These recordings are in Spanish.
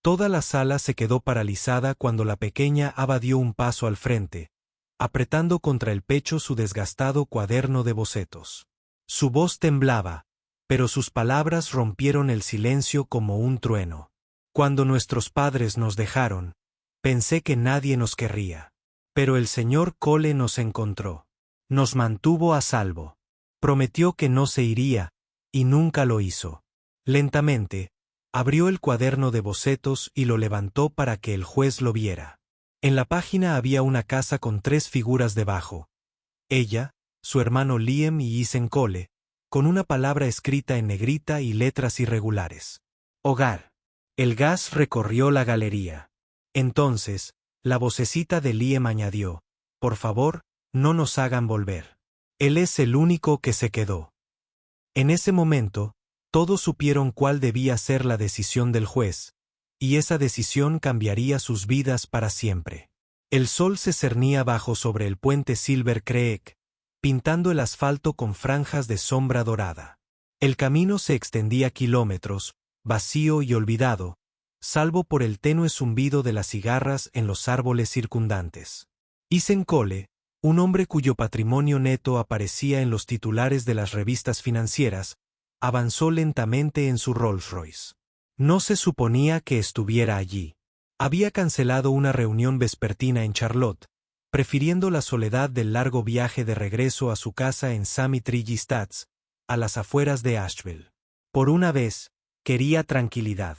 Toda la sala se quedó paralizada cuando la pequeña Ava dio un paso al frente, apretando contra el pecho su desgastado cuaderno de bocetos. Su voz temblaba, pero sus palabras rompieron el silencio como un trueno. Cuando nuestros padres nos dejaron, pensé que nadie nos querría. Pero el señor Cole nos encontró. Nos mantuvo a salvo. Prometió que no se iría, y nunca lo hizo. Lentamente, abrió el cuaderno de bocetos y lo levantó para que el juez lo viera. En la página había una casa con 3 figuras debajo. Ella, su hermano Liam y Ethan Cole, con una palabra escrita en negrita y letras irregulares. Hogar. El gas recorrió la galería. Entonces, la vocecita de Liam añadió: por favor, no nos hagan volver. Él es el único que se quedó. En ese momento, todos supieron cuál debía ser la decisión del juez, y esa decisión cambiaría sus vidas para siempre. El sol se cernía bajo sobre el puente Silver Creek, pintando el asfalto con franjas de sombra dorada. El camino se extendía kilómetros, vacío y olvidado, salvo por el tenue zumbido de las cigarras en los árboles circundantes. Ethan Cole, un hombre cuyo patrimonio neto aparecía en los titulares de las revistas financieras, avanzó lentamente en su Rolls Royce. No se suponía que estuviera allí. Había cancelado una reunión vespertina en Charlotte, prefiriendo la soledad del largo viaje de regreso a su casa en Sami-Triggy-Stats, a las afueras de Asheville. Por una vez, quería tranquilidad.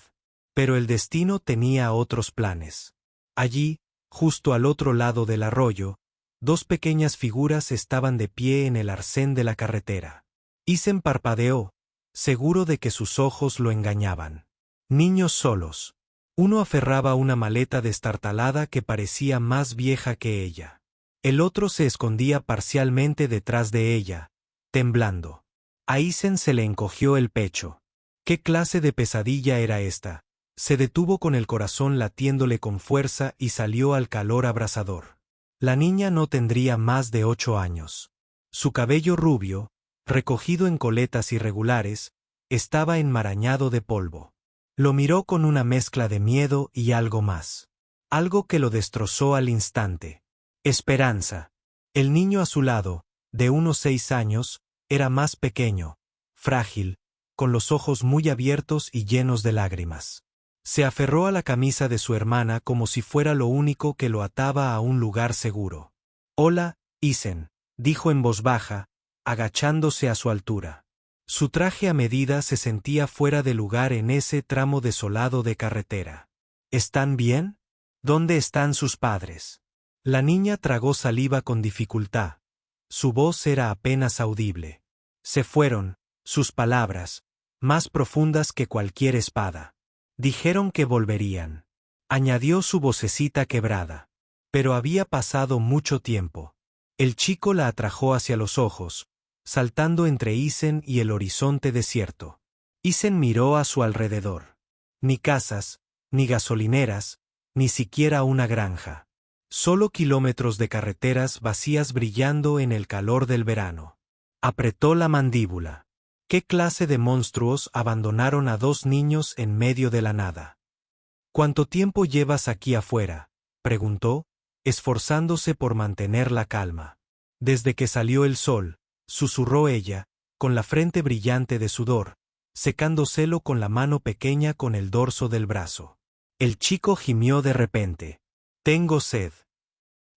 Pero el destino tenía otros planes. Allí, justo al otro lado del arroyo, 2 pequeñas figuras estaban de pie en el arcén de la carretera. Ethan parpadeó, seguro de que sus ojos lo engañaban. Niños solos. Uno aferraba una maleta destartalada que parecía más vieja que ella. El otro se escondía parcialmente detrás de ella, temblando. A Ethan se le encogió el pecho. ¿Qué clase de pesadilla era esta? Se detuvo con el corazón latiéndole con fuerza y salió al calor abrasador. La niña no tendría más de 8 años. Su cabello rubio, recogido en coletas irregulares, estaba enmarañado de polvo. Lo miró con una mezcla de miedo y algo más. Algo que lo destrozó al instante. Esperanza. El niño a su lado, de unos 6 años, era más pequeño, frágil, con los ojos muy abiertos y llenos de lágrimas. Se aferró a la camisa de su hermana como si fuera lo único que lo ataba a un lugar seguro. «Hola, Ethan», dijo en voz baja, agachándose a su altura. Su traje a medida se sentía fuera de lugar en ese tramo desolado de carretera. «¿Están bien? ¿Dónde están sus padres?» La niña tragó saliva con dificultad. Su voz era apenas audible. «Se fueron», sus palabras, más profundas que cualquier espada. «Dijeron que volverían», añadió su vocecita quebrada. Pero había pasado mucho tiempo. El chico la atrajo hacia los ojos, saltando entre Ethan y el horizonte desierto. Ethan miró a su alrededor. Ni casas, ni gasolineras, ni siquiera una granja. Solo kilómetros de carreteras vacías brillando en el calor del verano. Apretó la mandíbula. ¿Qué clase de monstruos abandonaron a 2 niños en medio de la nada? «¿Cuánto tiempo llevas aquí afuera?», preguntó, esforzándose por mantener la calma. «Desde que salió el sol», susurró ella, con la frente brillante de sudor, secándoselo con la mano pequeña con el dorso del brazo. El chico gimió de repente. «Tengo sed».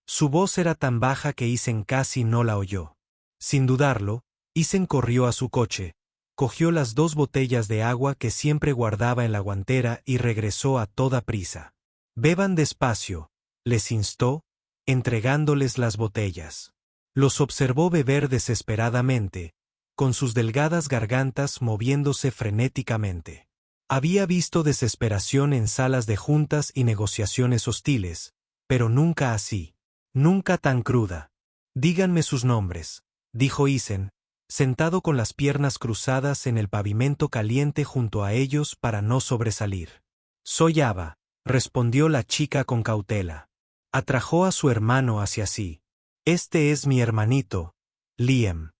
Su voz era tan baja que Ethan casi no la oyó. Sin dudarlo, Ethan corrió a su coche, cogió las 2 botellas de agua que siempre guardaba en la guantera y regresó a toda prisa. «Beban despacio», les instó, entregándoles las botellas. Los observó beber desesperadamente, con sus delgadas gargantas moviéndose frenéticamente. Había visto desesperación en salas de juntas y negociaciones hostiles, pero nunca así, nunca tan cruda. «Díganme sus nombres», dijo Ethan, sentado con las piernas cruzadas en el pavimento caliente junto a ellos para no sobresalir. «Soy Ava», respondió la chica con cautela. Atrajo a su hermano hacia sí. «Este es mi hermanito, Liam».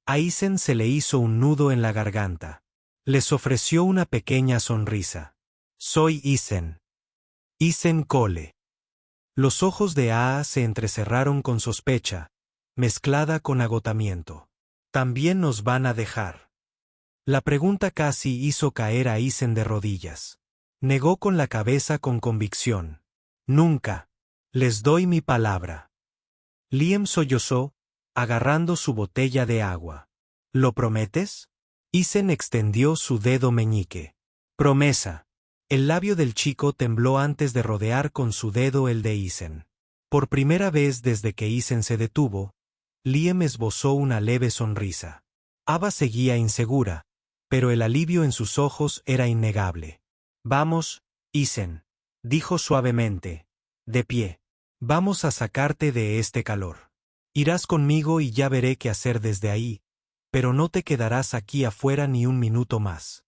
A Ethan se le hizo un nudo en la garganta. Les ofreció una pequeña sonrisa. Soy Isen. Isen Cole. Los ojos de Aa se entrecerraron con sospecha, mezclada con agotamiento. ¿También nos van a dejar? La pregunta casi hizo caer a Isen de rodillas. Negó con la cabeza con convicción. Nunca. Les doy mi palabra. Liam sollozó, agarrando su botella de agua. ¿Lo prometes? Isen extendió su dedo meñique. Promesa. El labio del chico tembló antes de rodear con su dedo el de Isen. Por primera vez desde que Isen se detuvo, Liam esbozó una leve sonrisa. Ava seguía insegura, pero el alivio en sus ojos era innegable. Vamos, Isen, dijo suavemente. De pie. Vamos a sacarte de este calor. Irás conmigo y ya veré qué hacer desde ahí, pero no te quedarás aquí afuera ni un minuto más.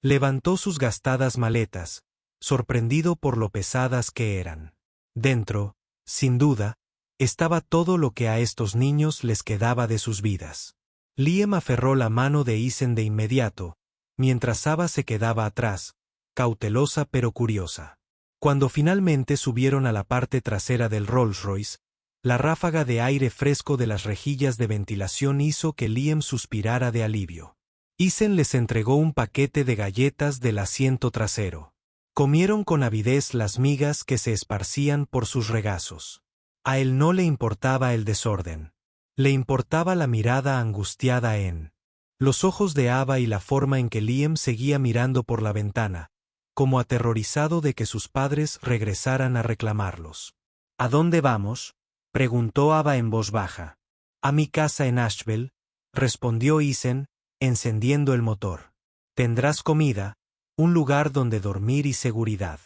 Levantó sus gastadas maletas, sorprendido por lo pesadas que eran. Dentro, sin duda, estaba todo lo que a estos niños les quedaba de sus vidas. Liam aferró la mano de Isen de inmediato, mientras Ava se quedaba atrás, cautelosa pero curiosa. Cuando finalmente subieron a la parte trasera del Rolls Royce, la ráfaga de aire fresco de las rejillas de ventilación hizo que Liam suspirara de alivio. Isen les entregó un paquete de galletas del asiento trasero. Comieron con avidez las migas que se esparcían por sus regazos. A él no le importaba el desorden. Le importaba la mirada angustiada en los ojos de Ava y la forma en que Liam seguía mirando por la ventana, como aterrorizado de que sus padres regresaran a reclamarlos. ¿A dónde vamos?, preguntó Ava en voz baja. A mi casa en Asheville, respondió Isen, encendiendo el motor. Tendrás comida, un lugar donde dormir y seguridad.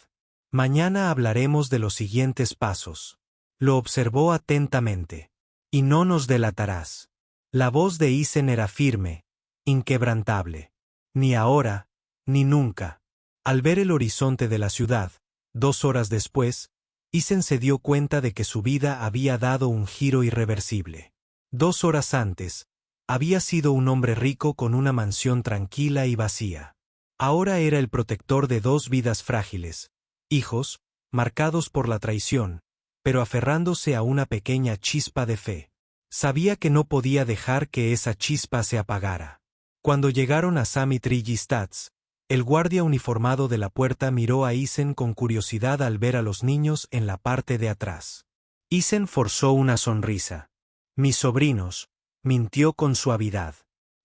Mañana hablaremos de los siguientes pasos. Lo observó atentamente. Y no nos delatarás. La voz de Isen era firme, inquebrantable. Ni ahora, ni nunca. Al ver el horizonte de la ciudad, 2 horas después, Isen se dio cuenta de que su vida había dado un giro irreversible. 2 horas antes, había sido un hombre rico con una mansión tranquila y vacía. Ahora era el protector de 2 vidas frágiles, hijos, marcados por la traición, pero aferrándose a una pequeña chispa de fe. Sabía que no podía dejar que esa chispa se apagara. Cuando llegaron a Summitridge Estates, el guardia uniformado de la puerta miró a Isen con curiosidad al ver a los niños en la parte de atrás. Isen forzó una sonrisa. Mis sobrinos, mintió con suavidad.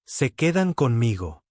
Se quedan conmigo.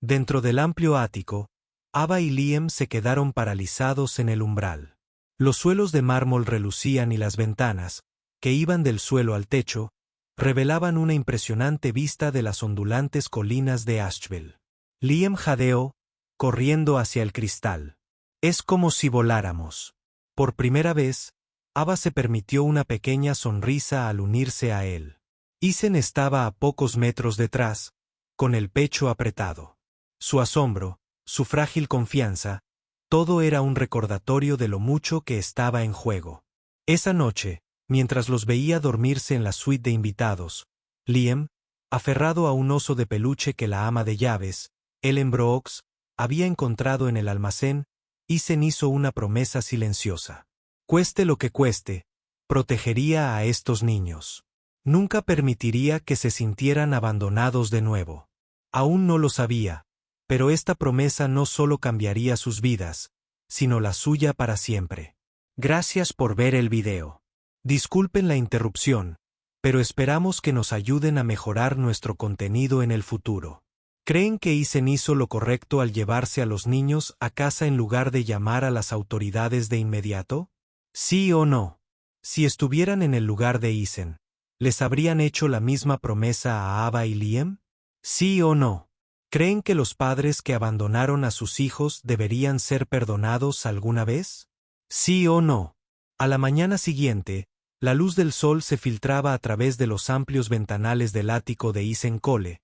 Dentro del amplio ático, Ava y Liam se quedaron paralizados en el umbral. Los suelos de mármol relucían y las ventanas, que iban del suelo al techo, revelaban una impresionante vista de las ondulantes colinas de Asheville. Liam jadeó, corriendo hacia el cristal. Es como si voláramos. Por primera vez, Ava se permitió una pequeña sonrisa al unirse a él. Isen estaba a pocos metros detrás, con el pecho apretado. Su asombro, su frágil confianza, todo era un recordatorio de lo mucho que estaba en juego. Esa noche, mientras los veía dormirse en la suite de invitados, Liam, aferrado a un oso de peluche que la ama de llaves, Ellen Brooks, había encontrado en el almacén, Isen hizo una promesa silenciosa. Cueste lo que cueste, protegería a estos niños. Nunca permitiría que se sintieran abandonados de nuevo. Aún no lo sabía, pero esta promesa no solo cambiaría sus vidas, sino la suya para siempre. Gracias por ver el video. Disculpen la interrupción, pero esperamos que nos ayuden a mejorar nuestro contenido en el futuro. ¿Creen que Isen hizo lo correcto al llevarse a los niños a casa en lugar de llamar a las autoridades de inmediato? ¿Sí o no? Si estuvieran en el lugar de Isen, ¿les habrían hecho la misma promesa a Ava y Liam? ¿Sí o no? ¿Creen que los padres que abandonaron a sus hijos deberían ser perdonados alguna vez? ¿Sí o no? A la mañana siguiente, la luz del sol se filtraba a través de los amplios ventanales del ático de Isen Cole,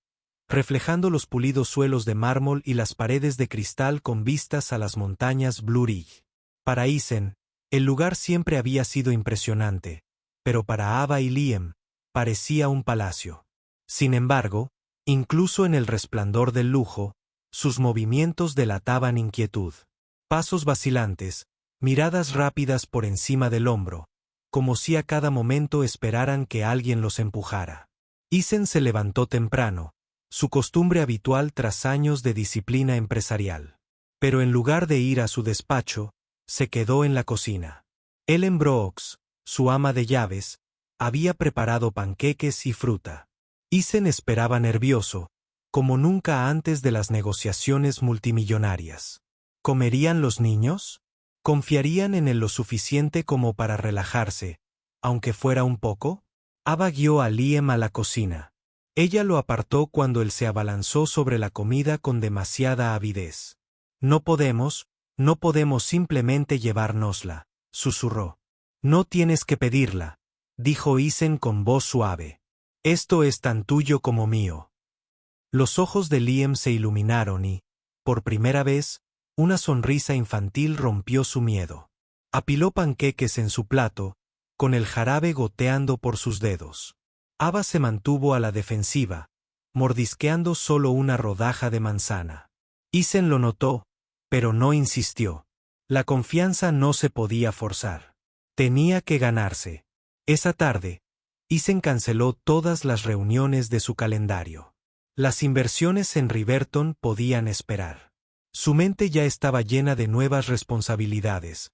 reflejando los pulidos suelos de mármol y las paredes de cristal con vistas a las montañas Blue Ridge. Para Isen, el lugar siempre había sido impresionante, pero para Ava y Liam, parecía un palacio. Sin embargo, incluso en el resplandor del lujo, sus movimientos delataban inquietud. Pasos vacilantes, miradas rápidas por encima del hombro, como si a cada momento esperaran que alguien los empujara. Isen se levantó temprano, su costumbre habitual tras años de disciplina empresarial. Pero en lugar de ir a su despacho, se quedó en la cocina. Ellen Brooks, su ama de llaves, había preparado panqueques y fruta. Isen esperaba nervioso, como nunca antes de las negociaciones multimillonarias. ¿Comerían los niños? ¿Confiarían en él lo suficiente como para relajarse, aunque fuera un poco? Ava guió a Liam a la cocina. Ella lo apartó cuando él se abalanzó sobre la comida con demasiada avidez. No podemos simplemente llevárnosla, susurró. No tienes que pedirla, dijo Isen con voz suave. Esto es tan tuyo como mío. Los ojos de Liam se iluminaron y, por primera vez, una sonrisa infantil rompió su miedo. Apiló panqueques en su plato, con el jarabe goteando por sus dedos. Ava se mantuvo a la defensiva, mordisqueando solo una rodaja de manzana. Isen lo notó, pero no insistió. La confianza no se podía forzar. Tenía que ganarse. Esa tarde, Isen canceló todas las reuniones de su calendario. Las inversiones en Riverton podían esperar. Su mente ya estaba llena de nuevas responsabilidades.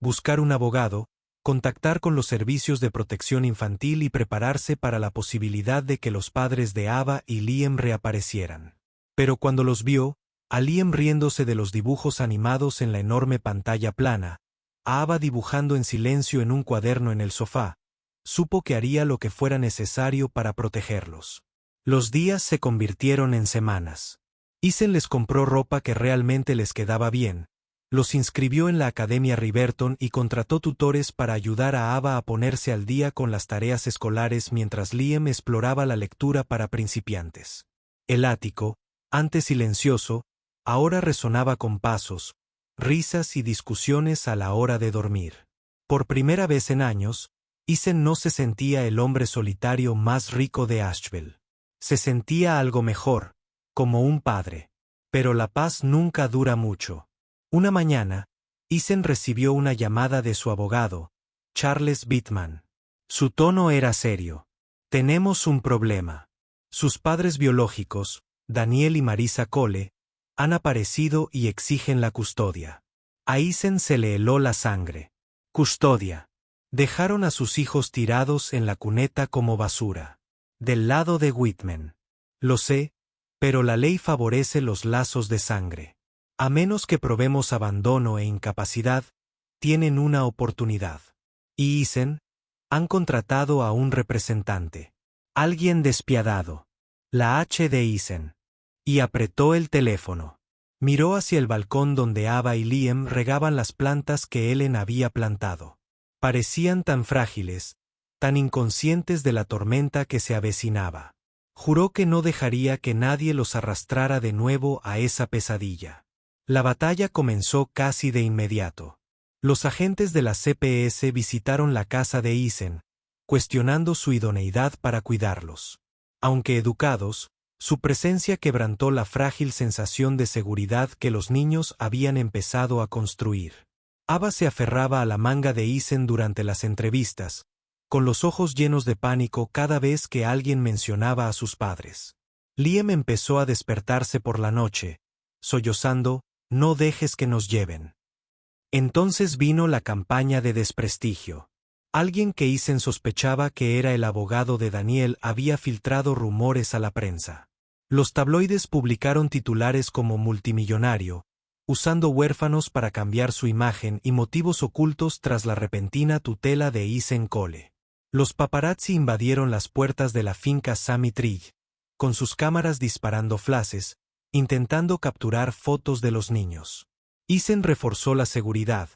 Buscar un abogado, contactar con los servicios de protección infantil y prepararse para la posibilidad de que los padres de Ava y Liam reaparecieran. Pero cuando los vio, a Liam riéndose de los dibujos animados en la enorme pantalla plana, a Ava dibujando en silencio en un cuaderno en el sofá, supo que haría lo que fuera necesario para protegerlos. Los días se convirtieron en semanas. Isen les compró ropa que realmente les quedaba bien, los inscribió en la Academia Riverton y contrató tutores para ayudar a Ava a ponerse al día con las tareas escolares mientras Liam exploraba la lectura para principiantes. El ático, antes silencioso, ahora resonaba con pasos, risas y discusiones a la hora de dormir. Por primera vez en años, Isen no se sentía el hombre solitario más rico de Asheville. Se sentía algo mejor, como un padre. Pero la paz nunca dura mucho. Una mañana, Isen recibió una llamada de su abogado, Charles Bittman. Su tono era serio. Tenemos un problema. Sus padres biológicos, Daniel y Marisa Cole, han aparecido y exigen la custodia. A Isen se le heló la sangre. Custodia. Dejaron a sus hijos tirados en la cuneta como basura. Del lado de Whitman. Lo sé, pero la ley favorece los lazos de sangre. A menos que probemos abandono e incapacidad, tienen una oportunidad. Y Isen, han contratado a un representante. Alguien despiadado. La H de Isen. Y apretó el teléfono. Miró hacia el balcón donde Ava y Liam regaban las plantas que Ellen había plantado. Parecían tan frágiles, tan inconscientes de la tormenta que se avecinaba. Juró que no dejaría que nadie los arrastrara de nuevo a esa pesadilla. La batalla comenzó casi de inmediato. Los agentes de la CPS visitaron la casa de Isen, cuestionando su idoneidad para cuidarlos. Aunque educados, su presencia quebrantó la frágil sensación de seguridad que los niños habían empezado a construir. Ava se aferraba a la manga de Isen durante las entrevistas, con los ojos llenos de pánico cada vez que alguien mencionaba a sus padres. Liam empezó a despertarse por la noche, sollozando, «No dejes que nos lleven». Entonces vino la campaña de desprestigio. Alguien que Isen sospechaba que era el abogado de Daniel había filtrado rumores a la prensa. Los tabloides publicaron titulares como multimillonario, usando huérfanos para cambiar su imagen y motivos ocultos tras la repentina tutela de Isen Cole. Los paparazzi invadieron las puertas de la finca Sammy Trigg, con sus cámaras disparando flashes, intentando capturar fotos de los niños. Isen reforzó la seguridad,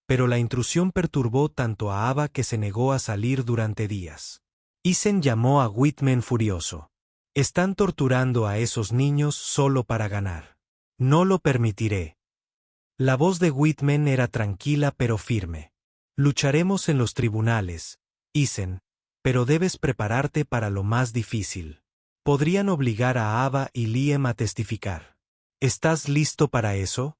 pero la intrusión perturbó tanto a Ava que se negó a salir durante días. Isen llamó a Whitman furioso. «Están torturando a esos niños solo para ganar. No lo permitiré». La voz de Whitman era tranquila pero firme. «Lucharemos en los tribunales, Isen, pero debes prepararte para lo más difícil. Podrían obligar a Ava y Liam a testificar. ¿Estás listo para eso?»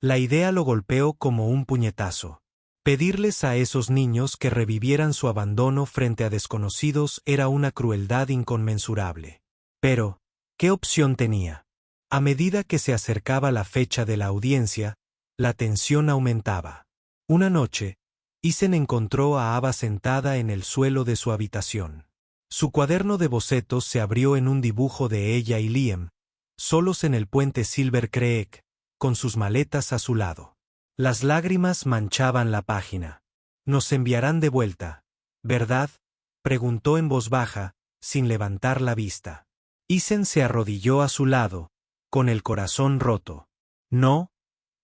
La idea lo golpeó como un puñetazo. Pedirles a esos niños que revivieran su abandono frente a desconocidos era una crueldad inconmensurable. Pero, ¿qué opción tenía? A medida que se acercaba la fecha de la audiencia, la tensión aumentaba. Una noche, Isen encontró a Ava sentada en el suelo de su habitación. Su cuaderno de bocetos se abrió en un dibujo de ella y Liam, solos en el puente Silver Creek, con sus maletas a su lado. Las lágrimas manchaban la página. «Nos enviarán de vuelta, ¿verdad?», preguntó en voz baja, sin levantar la vista. Isen se arrodilló a su lado, con el corazón roto. «No,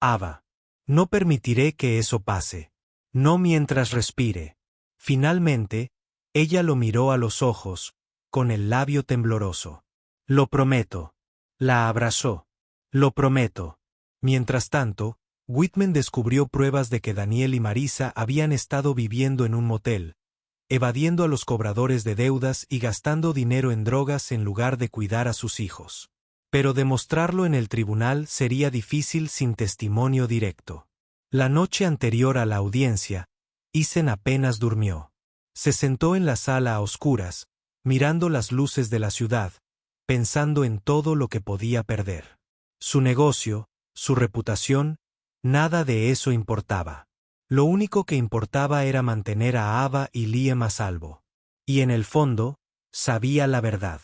Ava. No permitiré que eso pase. No mientras respire». Finalmente, ella lo miró a los ojos, con el labio tembloroso. «Lo prometo». La abrazó. «Lo prometo». Mientras tanto, Whitman descubrió pruebas de que Daniel y Marisa habían estado viviendo en un motel, evadiendo a los cobradores de deudas y gastando dinero en drogas en lugar de cuidar a sus hijos. Pero demostrarlo en el tribunal sería difícil sin testimonio directo. La noche anterior a la audiencia, Isen apenas durmió. Se sentó en la sala a oscuras, mirando las luces de la ciudad, pensando en todo lo que podía perder. Su negocio, su reputación, nada de eso importaba. Lo único que importaba era mantener a Ava y Liam a salvo. Y en el fondo, sabía la verdad.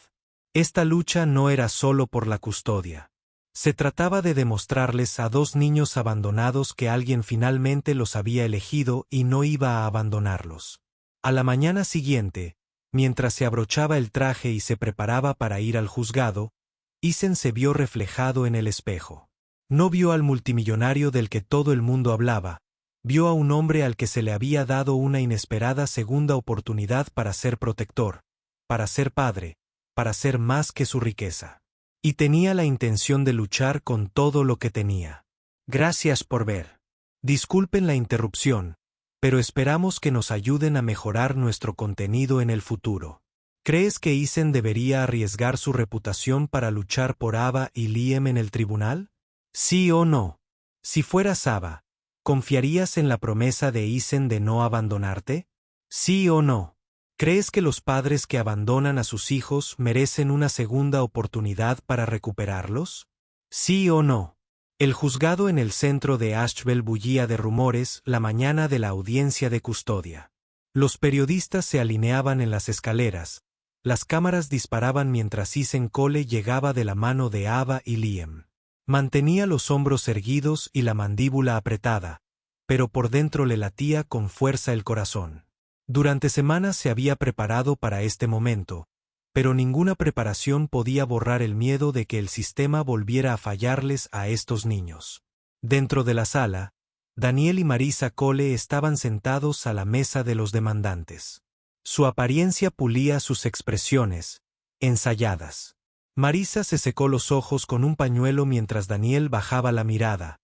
Esta lucha no era solo por la custodia. Se trataba de demostrarles a dos niños abandonados que alguien finalmente los había elegido y no iba a abandonarlos. A la mañana siguiente, mientras se abrochaba el traje y se preparaba para ir al juzgado, Isen se vio reflejado en el espejo. No vio al multimillonario del que todo el mundo hablaba, vio a un hombre al que se le había dado una inesperada segunda oportunidad para ser protector, para ser padre, para ser más que su riqueza. Y tenía la intención de luchar con todo lo que tenía. Gracias por ver. Disculpen la interrupción, pero esperamos que nos ayuden a mejorar nuestro contenido en el futuro. ¿Crees que Isen debería arriesgar su reputación para luchar por Ava y Liam en el tribunal? ¿Sí o no? Si fueras Ava, ¿confiarías en la promesa de Isen de no abandonarte? ¿Sí o no? ¿Crees que los padres que abandonan a sus hijos merecen una segunda oportunidad para recuperarlos? ¿Sí o no? El juzgado en el centro de Asheville bullía de rumores la mañana de la audiencia de custodia. Los periodistas se alineaban en las escaleras, las cámaras disparaban mientras Isen Cole llegaba de la mano de Ava y Liam. Mantenía los hombros erguidos y la mandíbula apretada, pero por dentro le latía con fuerza el corazón. Durante semanas se había preparado para este momento, pero ninguna preparación podía borrar el miedo de que el sistema volviera a fallarles a estos niños. Dentro de la sala, Daniel y Marisa Cole estaban sentados a la mesa de los demandantes. Su apariencia pulía sus expresiones, ensayadas. Marisa se secó los ojos con un pañuelo mientras Daniel bajaba la mirada,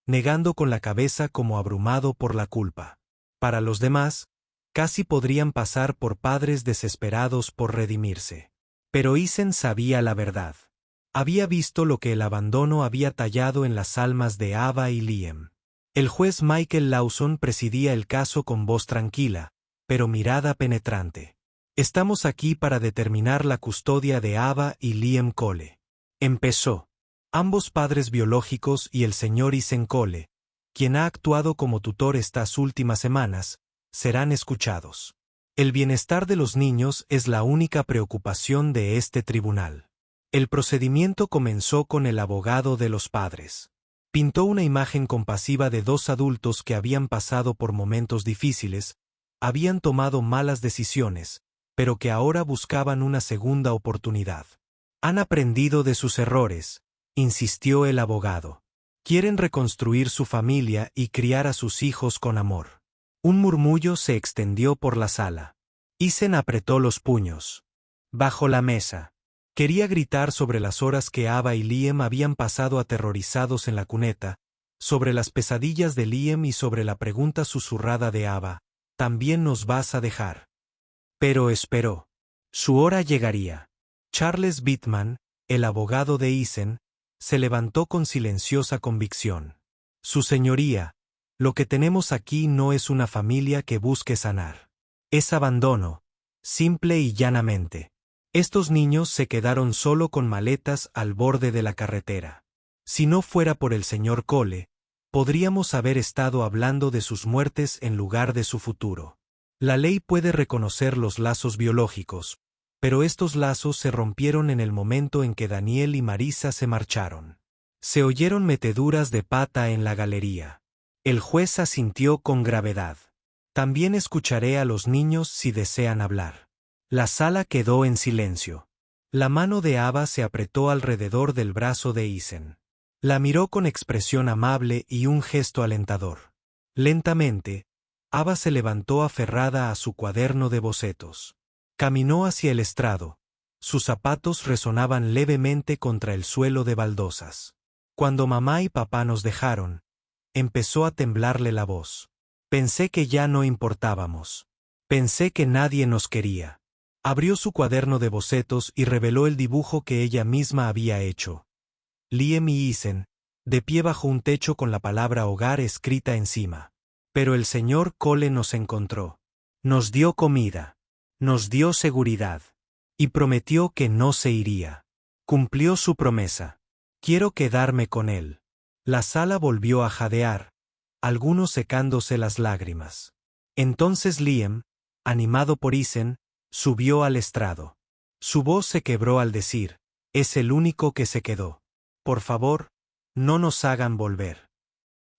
negando con la cabeza como abrumado por la culpa. Para los demás, casi podrían pasar por padres desesperados por redimirse. Pero Isen sabía la verdad. Había visto lo que el abandono había tallado en las almas de Ava y Liam. El juez Michael Lawson presidía el caso con voz tranquila, pero mirada penetrante. «Estamos aquí para determinar la custodia de Ava y Liam Cole». Empezó. Ambos padres biológicos y el señor Isen Cole, quien ha actuado como tutor estas últimas semanas, serán escuchados. El bienestar de los niños es la única preocupación de este tribunal. El procedimiento comenzó con el abogado de los padres. Pintó una imagen compasiva de dos adultos que habían pasado por momentos difíciles, habían tomado malas decisiones, pero que ahora buscaban una segunda oportunidad. Han aprendido de sus errores, insistió el abogado. Quieren reconstruir su familia y criar a sus hijos con amor. Un murmullo se extendió por la sala. Isen apretó los puños. Bajo la mesa. Quería gritar sobre las horas que Ava y Liam habían pasado aterrorizados en la cuneta, sobre las pesadillas de Liam y sobre la pregunta susurrada de Ava, ¿también nos vas a dejar? Pero esperó. Su hora llegaría. Charles Bittman, el abogado de Isen, se levantó con silenciosa convicción. Su señoría, lo que tenemos aquí no es una familia que busque sanar. Es abandono, simple y llanamente. Estos niños se quedaron solo con maletas al borde de la carretera. Si no fuera por el señor Cole, podríamos haber estado hablando de sus muertes en lugar de su futuro. La ley puede reconocer los lazos biológicos, pero estos lazos se rompieron en el momento en que Daniel y Marisa se marcharon. Se oyeron meteduras de pata en la galería. El juez asintió con gravedad. También escucharé a los niños si desean hablar. La sala quedó en silencio. La mano de Ava se apretó alrededor del brazo de Isen. La miró con expresión amable y un gesto alentador. Lentamente, Ava se levantó aferrada a su cuaderno de bocetos. Caminó hacia el estrado. Sus zapatos resonaban levemente contra el suelo de baldosas. Cuando mamá y papá nos dejaron, empezó a temblarle la voz. Pensé que ya no importábamos. Pensé que nadie nos quería. Abrió su cuaderno de bocetos y reveló el dibujo que ella misma había hecho. Liam y Isen, de pie bajo un techo con la palabra hogar escrita encima. Pero el señor Cole nos encontró. Nos dio comida. Nos dio seguridad. Y prometió que no se iría. Cumplió su promesa. Quiero quedarme con él. La sala volvió a jadear, algunos secándose las lágrimas. Entonces Liam, animado por Isen, subió al estrado. Su voz se quebró al decir, es el único que se quedó. Por favor, no nos hagan volver.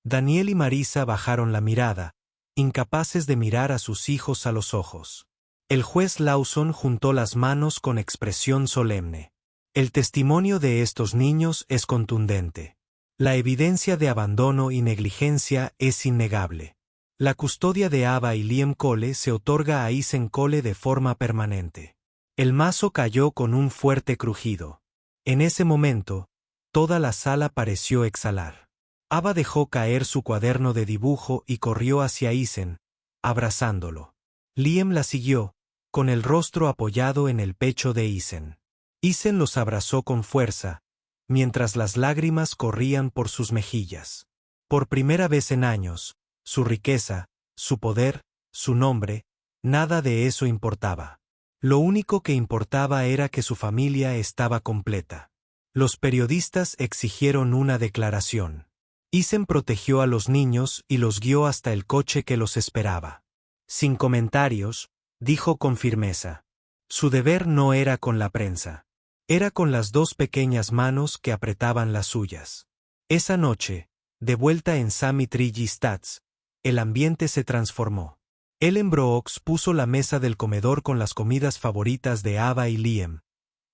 Daniel y Marisa bajaron la mirada, incapaces de mirar a sus hijos a los ojos. El juez Lawson juntó las manos con expresión solemne. El testimonio de estos niños es contundente. La evidencia de abandono y negligencia es innegable. La custodia de Ava y Liam Cole se otorga a Isen Cole de forma permanente. El mazo cayó con un fuerte crujido. En ese momento, toda la sala pareció exhalar. Ava dejó caer su cuaderno de dibujo y corrió hacia Isen, abrazándolo. Liam la siguió, con el rostro apoyado en el pecho de Isen. Isen los abrazó con fuerza, mientras las lágrimas corrían por sus mejillas. Por primera vez en años, su riqueza, su poder, su nombre, nada de eso importaba. Lo único que importaba era que su familia estaba completa. Los periodistas exigieron una declaración. Isen protegió a los niños y los guió hasta el coche que los esperaba. Sin comentarios, dijo con firmeza. Su deber no era con la prensa. Era con las dos pequeñas manos que apretaban las suyas. Esa noche, de vuelta en Sammy Tree Stats, el ambiente se transformó. Ellen Brooks puso la mesa del comedor con las comidas favoritas de Ava y Liam: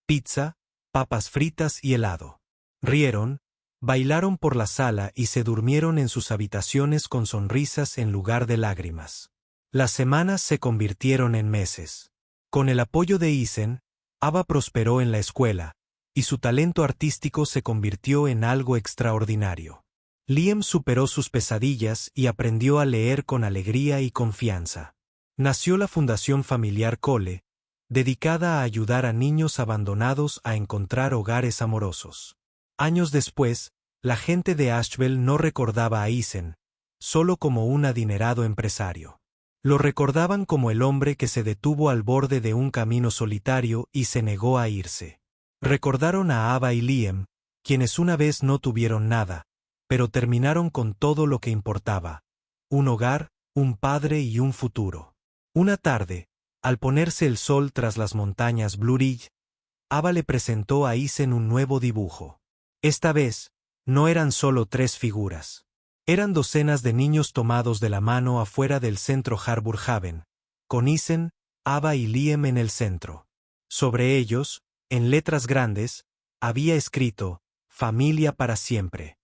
pizza, papas fritas y helado. Rieron, bailaron por la sala y se durmieron en sus habitaciones con sonrisas en lugar de lágrimas. Las semanas se convirtieron en meses. Con el apoyo de Isen, Ava prosperó en la escuela, y su talento artístico se convirtió en algo extraordinario. Liam superó sus pesadillas y aprendió a leer con alegría y confianza. Nació la Fundación Familiar Cole, dedicada a ayudar a niños abandonados a encontrar hogares amorosos. Años después, la gente de Asheville no recordaba a Isen solo como un adinerado empresario. Lo recordaban como el hombre que se detuvo al borde de un camino solitario y se negó a irse. Recordaron a Ava y Liam, quienes una vez no tuvieron nada, pero terminaron con todo lo que importaba: un hogar, un padre y un futuro. Una tarde, al ponerse el sol tras las montañas Blue Ridge, Ava le presentó a Isen un nuevo dibujo. Esta vez, no eran solo 3 figuras. Eran docenas de niños tomados de la mano afuera del centro Harbour Haven, con Isen, Ava y Liam en el centro. Sobre ellos, en letras grandes, había escrito: familia para siempre.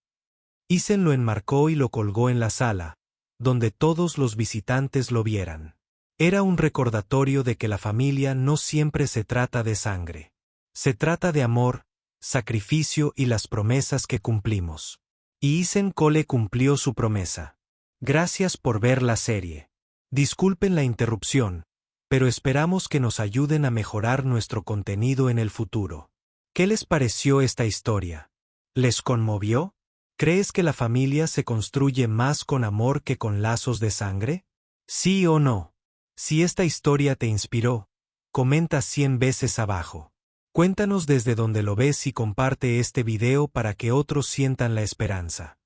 Isen lo enmarcó y lo colgó en la sala, donde todos los visitantes lo vieran. Era un recordatorio de que la familia no siempre se trata de sangre. Se trata de amor, sacrificio y las promesas que cumplimos. Y Isen Cole cumplió su promesa. Gracias por ver la serie. Disculpen la interrupción, pero esperamos que nos ayuden a mejorar nuestro contenido en el futuro. ¿Qué les pareció esta historia? ¿Les conmovió? ¿Crees que la familia se construye más con amor que con lazos de sangre? ¿Sí o no? Si esta historia te inspiró, comenta 100 veces abajo. Cuéntanos desde donde lo ves y comparte este video para que otros sientan la esperanza.